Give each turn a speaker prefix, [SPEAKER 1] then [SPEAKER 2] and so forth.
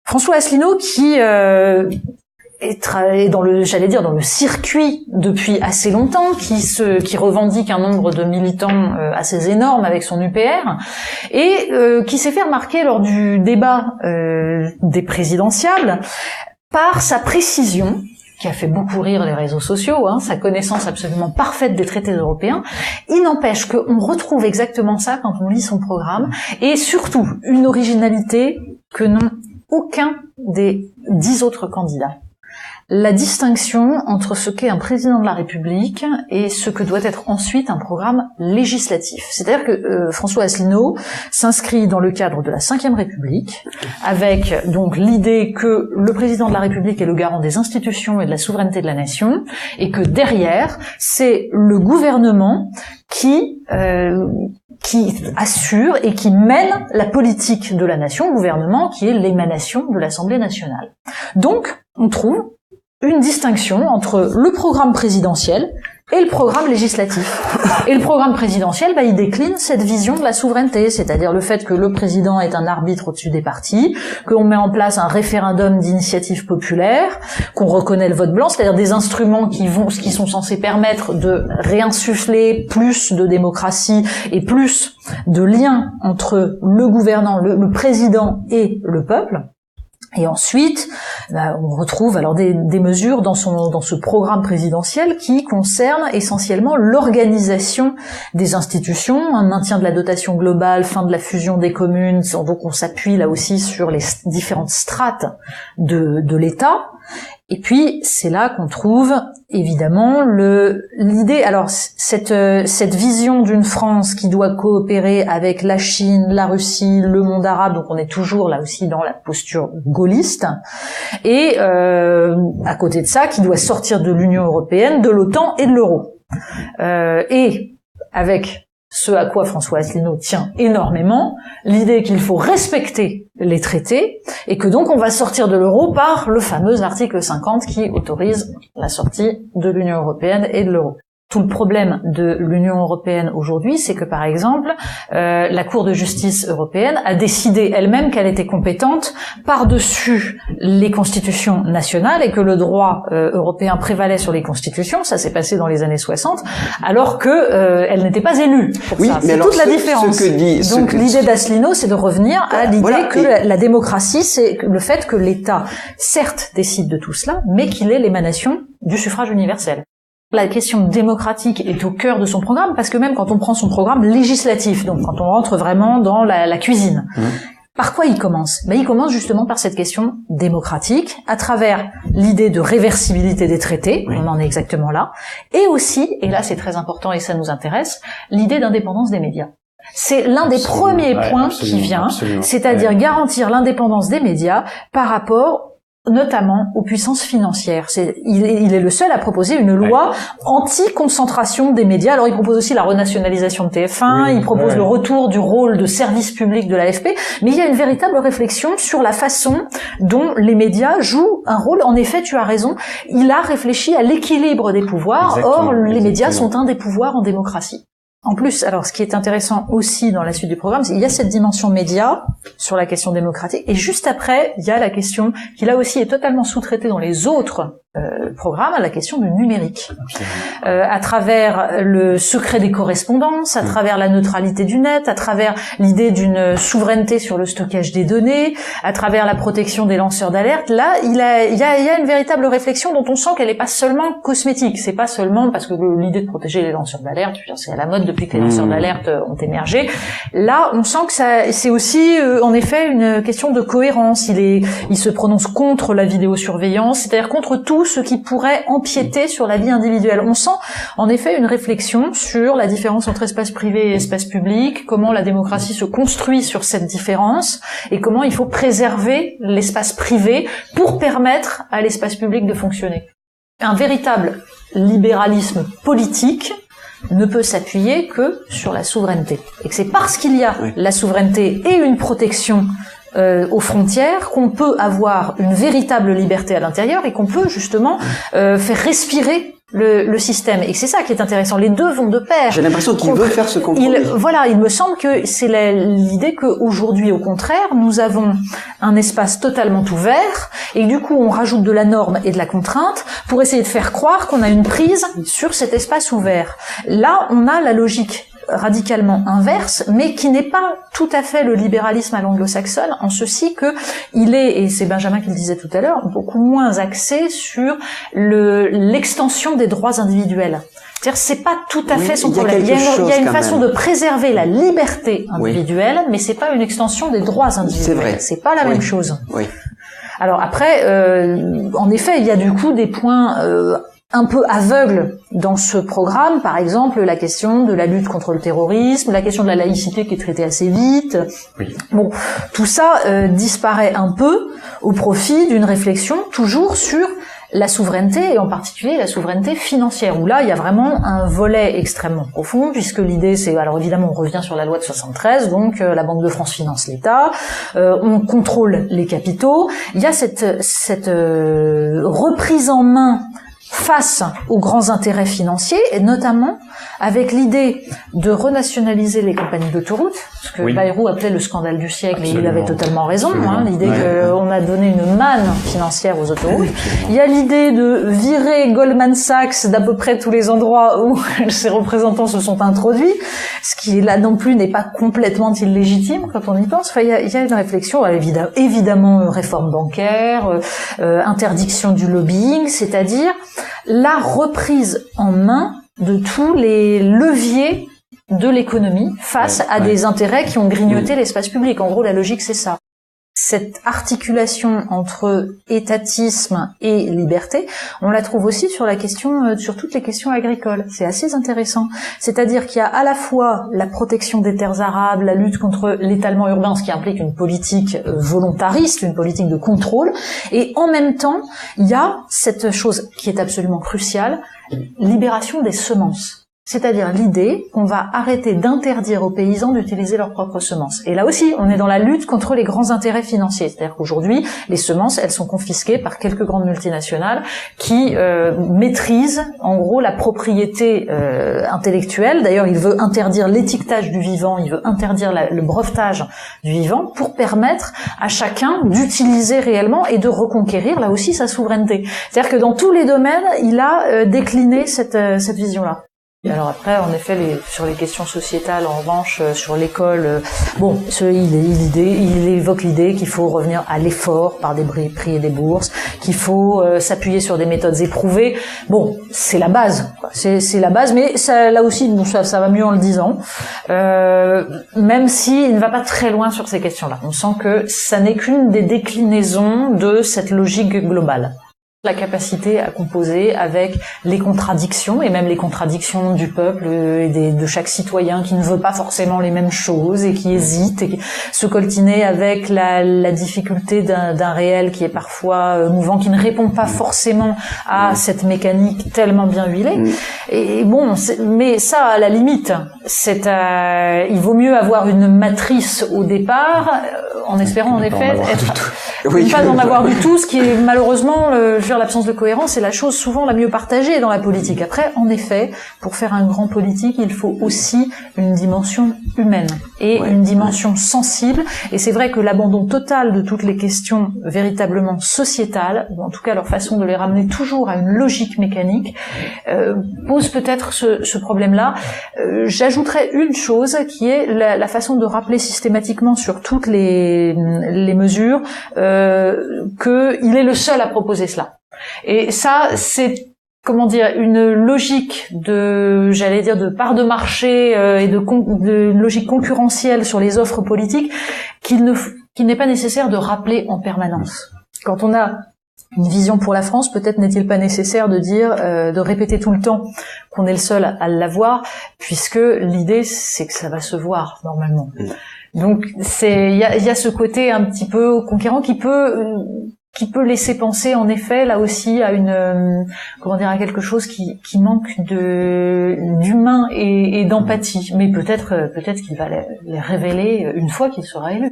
[SPEAKER 1] François Asselineau qui est dans le, dans le circuit depuis assez longtemps, qui revendique un nombre de militants assez énorme avec son UPR, et qui s'est fait remarquer lors du débat des présidentiables par sa précision, qui a fait beaucoup rire les réseaux sociaux, sa connaissance absolument parfaite des traités européens. Il n'empêche qu'on retrouve exactement ça quand on lit son programme, et surtout une originalité que n'ont aucun des 10 autres candidats. La distinction entre ce qu'est un président de la République et ce que doit être ensuite un programme législatif. C'est-à-dire que François Asselineau s'inscrit dans le cadre de la Ve République, avec donc l'idée que le président de la République est le garant des institutions et de la souveraineté de la nation, et que derrière, c'est le gouvernement qui assure et qui mène la politique de la nation, le gouvernement qui est l'émanation de l'Assemblée nationale. Donc, on trouve une distinction entre le programme présidentiel et le programme législatif. Et le programme présidentiel, il décline cette vision de la souveraineté, c'est-à-dire le fait que le président est un arbitre au-dessus des partis, qu'on met en place un référendum d'initiative populaire, qu'on reconnaît le vote blanc, c'est-à-dire des instruments qui sont censés permettre de réinsuffler plus de démocratie et plus de liens entre le gouvernant, le président et le peuple. Et ensuite, on retrouve alors des mesures dans ce programme présidentiel qui concernent essentiellement l'organisation des institutions, un maintien de la dotation globale, fin de la fusion des communes, donc on s'appuie là aussi sur les différentes strates de l'État. Et puis c'est là qu'on trouve évidemment l'idée, alors cette vision d'une France qui doit coopérer avec la Chine, la Russie, le monde arabe, donc on est toujours là aussi dans la posture gaulliste, et à côté de ça qui doit sortir de l'Union européenne, de l'OTAN et de l'euro. Et avec ce à quoi François Asselineau tient énormément, l'idée qu'il faut respecter les traités, et que donc on va sortir de l'euro par le fameux article 50 qui autorise la sortie de l'Union européenne et de l'euro. Tout le problème de l'Union européenne aujourd'hui, c'est que par exemple, la Cour de justice européenne a décidé elle-même qu'elle était compétente par-dessus les constitutions nationales et que le droit européen prévalait sur les constitutions. Ça s'est passé dans les années 60, alors que elle n'était pas élue pour ça. C'est toute la différence. Donc l'idée d'Asselineau, c'est de revenir à l'idée que la démocratie, c'est le fait que l'État, certes, décide de tout cela, mais qu'il est l'émanation du suffrage universel. La question démocratique est au cœur de son programme, parce que même quand on prend son programme législatif, donc quand on rentre vraiment dans la cuisine, par quoi il commence ? Il commence justement par cette question démocratique, à travers l'idée de réversibilité des traités, on en est exactement là, et aussi, et là c'est très important et ça nous intéresse, l'idée d'indépendance des médias. C'est l'un des premiers points qui vient, c'est-à-dire garantir l'indépendance des médias par rapport notamment aux puissances financières. Il est le seul à proposer une loi anti-concentration des médias. Alors il propose aussi la renationalisation de TF1, il propose le retour du rôle de service public de l'AFP, mais il y a une véritable réflexion sur la façon dont les médias jouent un rôle. En effet, tu as raison, il a réfléchi à l'équilibre des pouvoirs. Or, les médias sont un des pouvoirs en démocratie. En plus, alors ce qui est intéressant aussi dans la suite du programme, c'est qu'il y a cette dimension média sur la question démocratique, et juste après, il y a la question qui là aussi est totalement sous-traitée dans les autres programmes, la question du numérique. À travers le secret des correspondances, à travers la neutralité du net, à travers l'idée d'une souveraineté sur le stockage des données, à travers la protection des lanceurs d'alerte, là, il y a une véritable réflexion dont on sent qu'elle n'est pas seulement cosmétique. C'est pas seulement parce que l'idée de protéger les lanceurs d'alerte, c'est à la mode depuis que les lanceurs d'alerte ont émergé. Là, on sent que c'est aussi, en effet, une question de cohérence. Il se prononce contre la vidéosurveillance, c'est-à-dire contre tout ce qui pourrait empiéter sur la vie individuelle. On sent en effet une réflexion sur la différence entre espace privé et espace public, comment la démocratie se construit sur cette différence et comment il faut préserver l'espace privé pour permettre à l'espace public de fonctionner. Un véritable libéralisme politique ne peut s'appuyer que sur la souveraineté. Et que c'est parce qu'il y a la souveraineté et une protection aux frontières qu'on peut avoir une véritable liberté à l'intérieur et qu'on peut justement faire respirer le système. Et c'est ça qui est intéressant. Les deux vont de pair.
[SPEAKER 2] J'ai l'impression qu'il veut faire ce compromis.
[SPEAKER 1] Il me semble que c'est l'idée qu'aujourd'hui, au contraire, nous avons un espace totalement ouvert et du coup, on rajoute de la norme et de la contrainte pour essayer de faire croire qu'on a une prise sur cet espace ouvert. Là, on a la logique radicalement inverse, mais qui n'est pas tout à fait le libéralisme à l'anglo-saxonne, en ceci que il est, et c'est Benjamin qui le disait tout à l'heure, beaucoup moins axé sur l'extension des droits individuels. C'est-à-dire, c'est pas tout à fait son problème. Il y a une façon de préserver la liberté individuelle, mais c'est pas une extension des droits individuels.
[SPEAKER 2] C'est vrai.
[SPEAKER 1] C'est pas la même chose.
[SPEAKER 2] Oui.
[SPEAKER 1] Alors après, en effet, il y a du coup des points un peu aveugle dans ce programme, par exemple la question de la lutte contre le terrorisme, la question de la laïcité qui est traitée assez vite.
[SPEAKER 2] Oui.
[SPEAKER 1] Bon, tout ça disparaît un peu au profit d'une réflexion toujours sur la souveraineté, et en particulier la souveraineté financière, où là, il y a vraiment un volet extrêmement profond, puisque l'idée, c'est, alors évidemment, on revient sur la loi de 73, donc la Banque de France finance l'État, on contrôle les capitaux, il y a cette reprise en main face aux grands intérêts financiers, et notamment avec l'idée de renationaliser les compagnies d'autoroutes, ce que Bayrou appelait le scandale du siècle, et il avait totalement raison, l'idée qu'on a donné une manne financière aux autoroutes. Il y a l'idée de virer Goldman Sachs d'à peu près tous les endroits où ses représentants se sont introduits, ce qui là non plus n'est pas complètement illégitime quand on y pense. Enfin, il y a une réflexion, évidemment réforme bancaire, interdiction du lobbying, c'est-à-dire la reprise en main de tous les leviers de l'économie face à des intérêts qui ont grignoté l'espace public. En gros, la logique, c'est ça. Cette articulation entre étatisme et liberté, on la trouve aussi sur sur toutes les questions agricoles. C'est assez intéressant. C'est-à-dire qu'il y a à la fois la protection des terres arables, la lutte contre l'étalement urbain, ce qui implique une politique volontariste, une politique de contrôle, et en même temps, il y a cette chose qui est absolument cruciale, libération des semences. C'est-à-dire l'idée qu'on va arrêter d'interdire aux paysans d'utiliser leurs propres semences. Et là aussi, on est dans la lutte contre les grands intérêts financiers. C'est-à-dire qu'aujourd'hui, les semences, elles sont confisquées par quelques grandes multinationales qui maîtrisent, en gros, la propriété intellectuelle. D'ailleurs, il veut interdire l'étiquetage du vivant, il veut interdire le brevetage du vivant pour permettre à chacun d'utiliser réellement et de reconquérir, là aussi, sa souveraineté. C'est-à-dire que dans tous les domaines, il a décliné cette vision-là. Alors après, en effet, sur les questions sociétales, en revanche, sur l'école, il évoque l'idée qu'il faut revenir à l'effort par des prix et des bourses, qu'il faut s'appuyer sur des méthodes éprouvées. Bon, c'est la base, quoi. C'est la base, mais ça, là aussi, ça va mieux en le disant. Même si il ne va pas très loin sur ces questions-là. On sent que ça n'est qu'une des déclinaisons de cette logique globale. La capacité à composer avec les contradictions, et même les contradictions du peuple et de chaque citoyen qui ne veut pas forcément les mêmes choses et qui hésite, et qui se coltiner avec la difficulté d'un réel qui est parfois mouvant, qui ne répond pas forcément à cette mécanique tellement bien huilée. Et bon, mais ça, à la limite, il vaut mieux avoir une matrice au départ, en espérant en effet pas d'en avoir du tout, ce qui est malheureusement l'absence de cohérence est la chose souvent la mieux partagée dans la politique. Après, en effet, pour faire un grand politique, il faut aussi une dimension humaine et une dimension sensible. Et c'est vrai que l'abandon total de toutes les questions véritablement sociétales, ou en tout cas leur façon de les ramener toujours à une logique mécanique, pose peut-être ce problème-là. J'ajouterais une chose qui est la façon de rappeler systématiquement sur toutes les mesures qu'il est le seul à proposer cela. Et ça, c'est une logique de part de marché et de logique concurrentielle sur les offres politiques qu'il n'est pas nécessaire de rappeler en permanence. Quand on a une vision pour la France, peut-être n'est-il pas nécessaire de dire, de répéter tout le temps qu'on est le seul à l'avoir, puisque l'idée c'est que ça va se voir normalement. Donc il y a ce côté un petit peu conquérant qui peut laisser penser en effet là aussi à à quelque chose qui manque d'humain et d'empathie, mais peut-être qu'il va les révéler une fois qu'il sera élu.